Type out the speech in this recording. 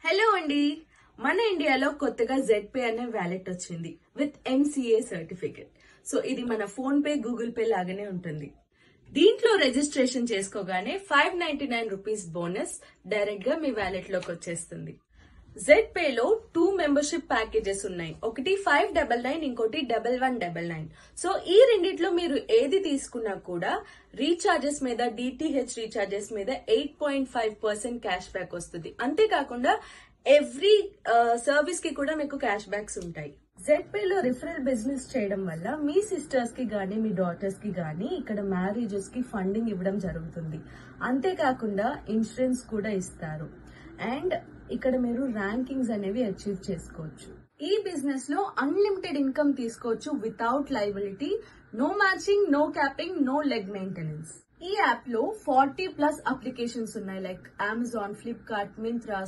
Hello అండి. మన ఇండియాలో కొత్తగా ZPay అనే వ్యాలెట్ వచ్చింది విత్ MCA సర్టిఫికేట్. సో ఇది మన ఫోన్ పే, గూగుల్ పే లాగానే ఉంటుంది. దీంట్లో రిజిస్ట్రేషన్ చేసుకోగానే 599 రూపీస్ బోనస్ డైరెక్ట్ గా మీ వ్యాలెట్ లోకి వచ్చేస్తుంది. ZPay లో 2 మెంబర్షిప్ ప్యాకేజెస్ ఉన్నాయి. ఒకటి 599, ఇంకోటి 1199. సో ఈ రెండిట్లో మీరు ఏది తీసుకున్నా కూడా రీఛార్జెస్ మీద, DTH రీఛార్జెస్ మీద 8.5% క్యాష్ బ్యాక్ వస్తుంది. అంతేకాకుండా ఎవ్రీ సర్వీస్ కి కూడా మీకు క్యాష్ బ్యాక్స్ ఉంటాయి. ZPay లో రిఫరల్ బిజినెస్ చేయడం వల్ల మీ సిస్టర్స్ కి గానీ, మీ డాటర్స్ కి గానీ ఇక్కడ మ్యారేజెస్ కి ఫండింగ్ ఇవ్వడం జరుగుతుంది. అంతేకాకుండా ఇన్సూరెన్స్ కూడా ఇస్తారు. అండ్ ఇక్కడ మీరు ర్యాంకింగ్స్ అనేవి అచీవ్ చేసుకోవచ్చు. ఈ బిజినెస్ లో అన్లిమిటెడ్ ఇన్కమ్ తీసుకోవచ్చు without liability, no matching, no capping, no leg maintenance. ఈ యాప్ లో 40+ అప్లికేషన్స్ ఉన్నాయి, లైక్ అమెజాన్, ఫ్లిప్కార్ట్, మింత్రా,